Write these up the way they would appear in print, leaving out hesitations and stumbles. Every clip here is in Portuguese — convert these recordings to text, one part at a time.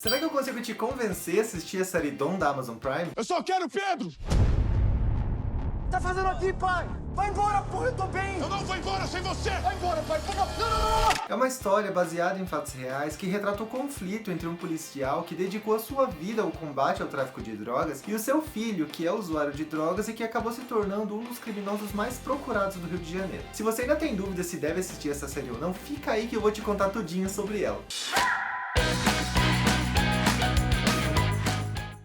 Será que eu consigo te convencer a assistir a série Dom da Amazon Prime? Eu só quero Pedro! Tá fazendo aqui, pai? Vai embora, porra, eu tô bem! Eu não vou embora sem você! Vai embora, pai! Não! É uma história baseada em fatos reais que retrata o conflito entre um policial que dedicou a sua vida ao combate ao tráfico de drogas e o seu filho, que é usuário de drogas e que acabou se tornando um dos criminosos mais procurados do Rio de Janeiro. Se você ainda tem dúvida se deve assistir essa série ou não, fica aí que eu vou te contar tudinho sobre ela.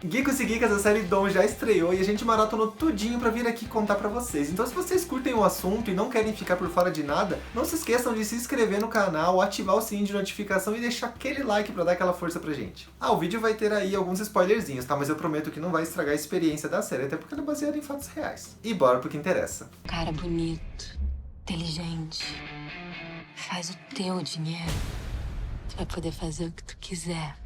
Geekos e Geekas, a série Dom já estreou e a gente maratonou tudinho pra vir aqui contar pra vocês. Então se vocês curtem o assunto e não querem ficar por fora de nada, não se esqueçam de se inscrever no canal, ativar o sininho de notificação e deixar aquele like pra dar aquela força pra gente. O vídeo vai ter aí alguns spoilerzinhos, tá? Mas eu prometo que não vai estragar a experiência da série, até porque ela é baseada em fatos reais. E bora pro que interessa. Cara bonito, inteligente, faz o teu dinheiro. Tu vai poder fazer o que tu quiser.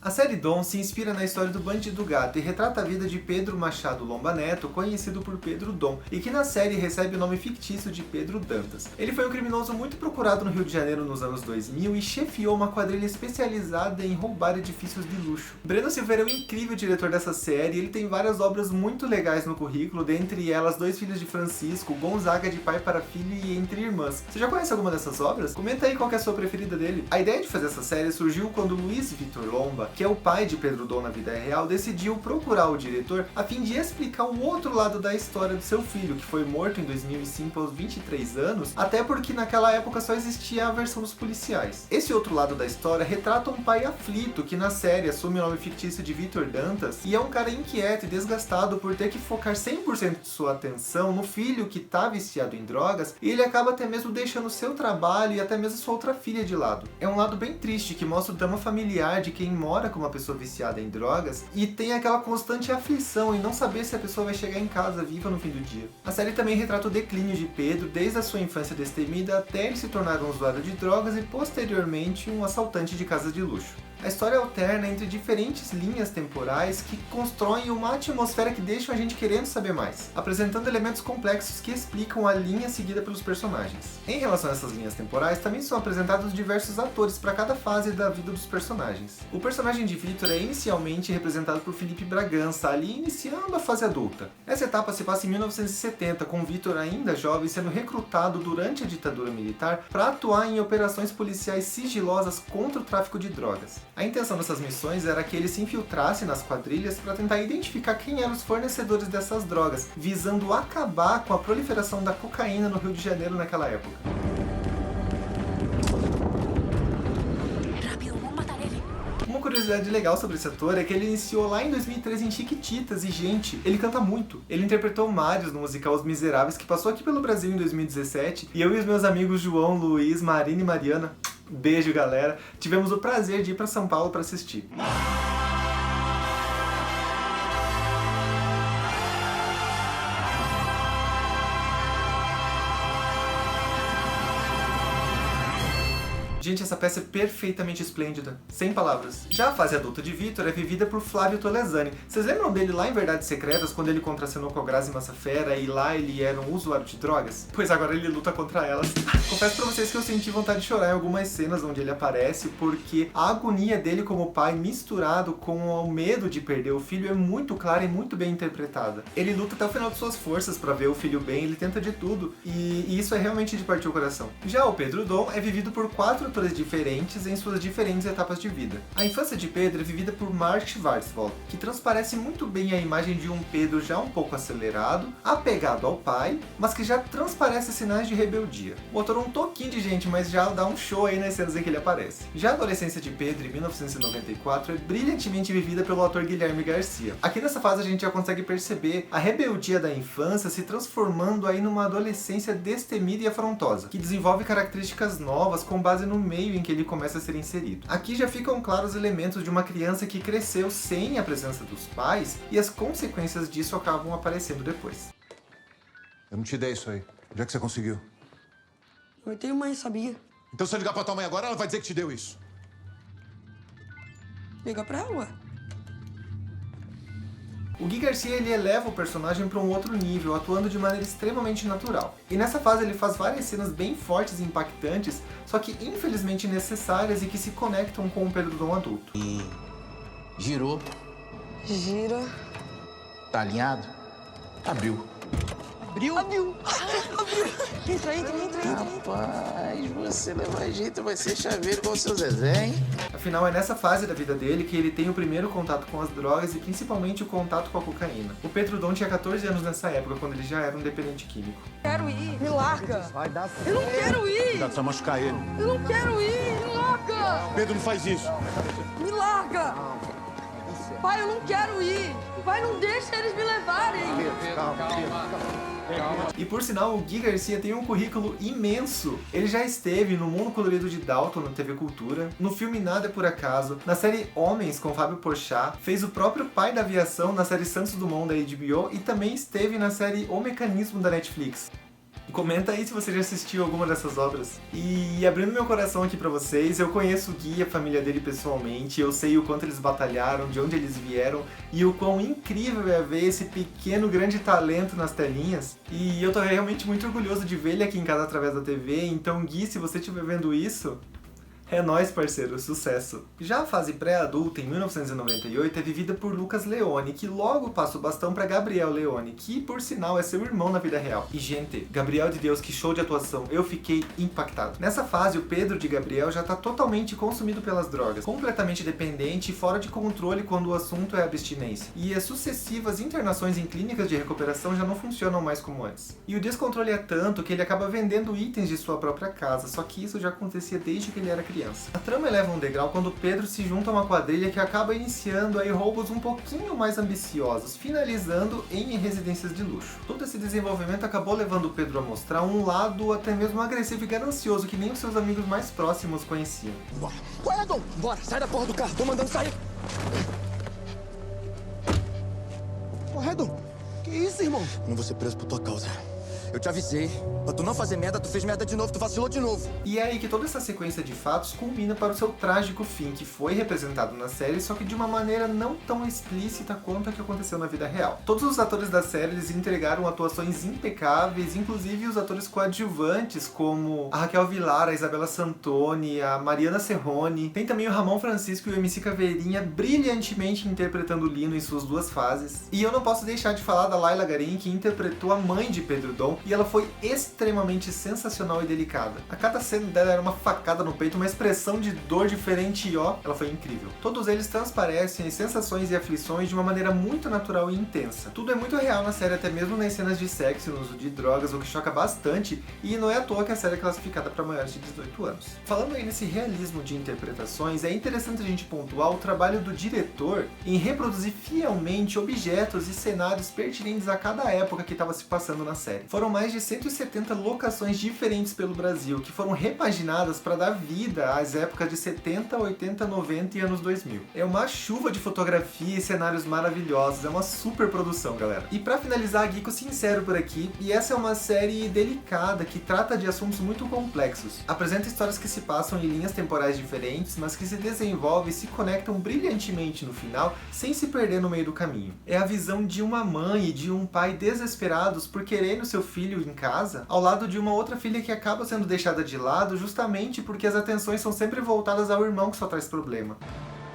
A série Dom se inspira na história do Bandido Gato e retrata a vida de Pedro Machado Lomba Neto, conhecido por Pedro Dom, e que na série recebe o nome fictício de Pedro Dantas. Ele foi um criminoso muito procurado no Rio de Janeiro nos anos 2000 e chefiou uma quadrilha especializada em roubar edifícios de luxo. Breno Silveira é um incrível diretor dessa série e ele tem várias obras muito legais no currículo, dentre elas Dois Filhos de Francisco, Gonzaga de Pai para Filho e Entre Irmãs. Você já conhece alguma dessas obras? Comenta aí qual que é a sua preferida dele. A ideia de fazer essa série surgiu quando Luiz Vitor Lomba, que é o pai de Pedro Dom na vida real, decidiu procurar o diretor a fim de explicar o outro lado da história do seu filho, que foi morto em 2005 aos 23 anos, até porque naquela época só existia a versão dos policiais. Esse outro lado da história retrata um pai aflito que na série assume o nome fictício de Vitor Dantas e é um cara inquieto e desgastado por ter que focar 100% de sua atenção no filho que tá viciado em drogas, e ele acaba até mesmo deixando seu trabalho e até mesmo sua outra filha de lado. É um lado bem triste que mostra o drama familiar de quem mora com uma pessoa viciada em drogas e tem aquela constante aflição em não saber se a pessoa vai chegar em casa viva no fim do dia. A série também retrata o declínio de Pedro desde a sua infância destemida até ele se tornar um usuário de drogas e posteriormente um assaltante de casas de luxo. A história alterna entre diferentes linhas temporais que constroem uma atmosfera que deixa a gente querendo saber mais, apresentando elementos complexos que explicam a linha seguida pelos personagens. Em relação a essas linhas temporais, também são apresentados diversos atores para cada fase da vida dos personagens. O personagem de Vitor é inicialmente representado por Felipe Bragança, ali iniciando a fase adulta. Essa etapa se passa em 1970, com Vitor ainda jovem sendo recrutado durante a ditadura militar para atuar em operações policiais sigilosas contra o tráfico de drogas. A intenção dessas missões era que ele se infiltrasse nas quadrilhas para tentar identificar quem eram os fornecedores dessas drogas, visando acabar com a proliferação da cocaína no Rio de Janeiro naquela época. Rápido, vamos matar ele. Uma curiosidade legal sobre esse ator é que ele iniciou lá em 2013 em Chiquititas e, gente, ele canta muito. Ele interpretou Marius no musical Os Miseráveis, que passou aqui pelo Brasil em 2017, e eu e os meus amigos João, Luiz, Marina e Mariana, beijo galera, tivemos o prazer de ir para São Paulo para assistir. Gente, essa peça é perfeitamente esplêndida, sem palavras. Já a fase adulta de Vitor é vivida por Flávio Tolesani. Vocês lembram dele lá em Verdades Secretas, quando ele contracenou com a Grazi Massafera e lá ele era um usuário de drogas? Pois agora ele luta contra elas. Confesso pra vocês que eu senti vontade de chorar em algumas cenas onde ele aparece, porque a agonia dele como pai, misturado com o medo de perder o filho, é muito clara e muito bem interpretada. Ele luta até o final de suas forças pra ver o filho bem, ele tenta de tudo, e isso é realmente de partir o coração. Já o Pedro Dom é vivido por 4 atores diferentes em suas diferentes etapas de vida. A infância de Pedro é vivida por Mark Schwarzwald, que transparece muito bem a imagem de um Pedro já um pouco acelerado, apegado ao pai, mas que já transparece sinais de rebeldia. O ator é um toquinho de gente, mas já dá um show aí nas cenas em que ele aparece. Já a adolescência de Pedro, em 1994, é brilhantemente vivida pelo ator Guilherme Garcia. Aqui nessa fase a gente já consegue perceber a rebeldia da infância se transformando aí numa adolescência destemida e afrontosa, que desenvolve características novas com base no meio em que ele começa a ser inserido. Aqui já ficam claros elementos de uma criança que cresceu sem a presença dos pais e as consequências disso acabam aparecendo depois. Eu não te dei isso aí. Onde é que você conseguiu? Eu tenho mãe, sabia? Então se eu ligar pra tua mãe agora, ela vai dizer que te deu isso. Liga pra ela. O Gui Garcia ele eleva o personagem para um outro nível, atuando de maneira extremamente natural. E nessa fase ele faz várias cenas bem fortes e impactantes, só que infelizmente necessárias e que se conectam com o Pedro Dom adulto. E girou, Gira. tá alinhado, abriu. Abriu. Abriu. Entra. Rapaz, você leva jeito, vai ser chaveiro com o seu Zezé, hein? Afinal, é nessa fase da vida dele que ele tem o primeiro contato com as drogas e principalmente o contato com a cocaína. O Pedro Dom tinha 14 anos nessa época, quando ele já era um dependente químico. Quero ir. Me larga. Vai dar certo. Eu não quero ir. Cuidado, você vai machucar ele. Eu não quero ir. Me larga. Pedro, não faz isso. Me larga. Pai, eu não quero ir. Pai, não deixa eles me levarem. E por sinal, o Gui Garcia tem um currículo imenso. Ele já esteve no Mundo Colorido de Dalton, na TV Cultura, no filme Nada é Por Acaso, na série Homens, com Fábio Porchat, fez o próprio pai da aviação na série Santos Dumont da HBO e também esteve na série O Mecanismo da Netflix. Comenta aí se você já assistiu alguma dessas obras. E abrindo meu coração aqui pra vocês, eu conheço o Gui e a família dele pessoalmente, eu sei o quanto eles batalharam, de onde eles vieram e o quão incrível é ver esse pequeno, grande talento nas telinhas. E eu tô realmente muito orgulhoso de ver ele aqui em casa através da TV, então Gui, se você estiver vendo isso, é nóis, parceiro, sucesso! Já a fase pré-adulta, em 1998, é vivida por Lucas Leone, que logo passa o bastão para Gabriel Leone, que, por sinal, é seu irmão na vida real. E, gente, Gabriel de Deus, que show de atuação, eu fiquei impactado. Nessa fase, o Pedro de Gabriel já tá totalmente consumido pelas drogas, completamente dependente e fora de controle quando o assunto é abstinência. E as sucessivas internações em clínicas de recuperação já não funcionam mais como antes. E o descontrole é tanto que ele acaba vendendo itens de sua própria casa, só que isso já acontecia desde que ele era criança. A trama eleva um degrau quando Pedro se junta a uma quadrilha que acaba iniciando aí roubos um pouquinho mais ambiciosos, finalizando em residências de luxo. Todo esse desenvolvimento acabou levando o Pedro a mostrar um lado até mesmo agressivo e ganancioso que nem os seus amigos mais próximos conheciam. Qual é, Dom? Bora, sai da porra do carro. Tô mandando sair. Porra, Dom. Que isso, irmão? Não vou ser preso por tua causa. Eu te avisei. Pra tu não fazer merda, tu fez merda de novo, tu vacilou de novo. E é aí que toda essa sequência de fatos culmina para o seu trágico fim, que foi representado na série, só que de uma maneira não tão explícita quanto a que aconteceu na vida real. Todos os atores da série eles entregaram atuações impecáveis, inclusive os atores coadjuvantes, como a Raquel Villar, a Isabela Santoni, a Mariana Serrone. Tem também o Ramon Francisco e o MC Caveirinha brilhantemente interpretando o Lino em suas duas fases. E eu não posso deixar de falar da Laila Garin, que interpretou a mãe de Pedro Dom, e ela foi extremamente sensacional e delicada. A cada cena dela era uma facada no peito, uma expressão de dor diferente e ó, ela foi incrível. Todos eles transparecem as sensações e aflições de uma maneira muito natural e intensa. Tudo é muito real na série, até mesmo nas cenas de sexo e no uso de drogas, o que choca bastante, e não é à toa que a série é classificada para maiores de 18 anos. Falando aí nesse realismo de interpretações, é interessante a gente pontuar o trabalho do diretor em reproduzir fielmente objetos e cenários pertinentes a cada época que estava se passando na série. Foram mais de 170 locações diferentes pelo Brasil, que foram repaginadas para dar vida às épocas de 70, 80, 90 e anos 2000. É uma chuva de fotografia e cenários maravilhosos, é uma super produção, galera. E para finalizar, Geeko sincero por aqui, e essa é uma série delicada que trata de assuntos muito complexos. Apresenta histórias que se passam em linhas temporais diferentes, mas que se desenvolvem e se conectam brilhantemente no final, sem se perder no meio do caminho. É a visão de uma mãe e de um pai desesperados por quererem o seu filho em casa, ao lado de uma outra filha que acaba sendo deixada de lado justamente porque as atenções são sempre voltadas ao irmão que só traz problema.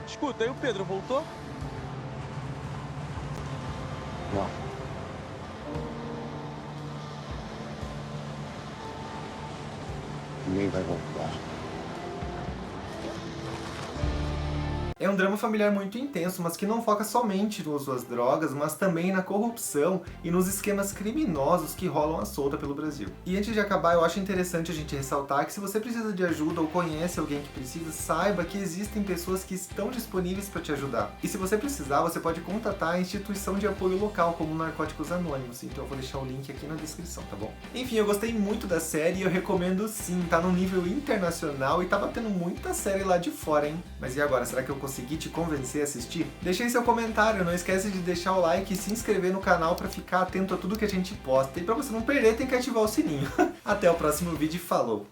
Escuta, e o Pedro voltou? Não. Ninguém vai voltar. É um drama familiar muito intenso, mas que não foca somente no uso das drogas, mas também na corrupção e nos esquemas criminosos que rolam à solta pelo Brasil. E antes de acabar, eu acho interessante a gente ressaltar que se você precisa de ajuda ou conhece alguém que precisa, saiba que existem pessoas que estão disponíveis para te ajudar. E se você precisar, você pode contatar a instituição de apoio local, como Narcóticos Anônimos, então eu vou deixar o link aqui na descrição, tá bom? Enfim, eu gostei muito da série e eu recomendo sim, tá num nível internacional e tá batendo muita série lá de fora, hein? Mas e agora, será que eu consegui te convencer a assistir? Deixa aí seu comentário, não esquece de deixar o like e se inscrever no canal para ficar atento a tudo que a gente posta. E para você não perder, tem que ativar o sininho. Até o próximo vídeo e falou!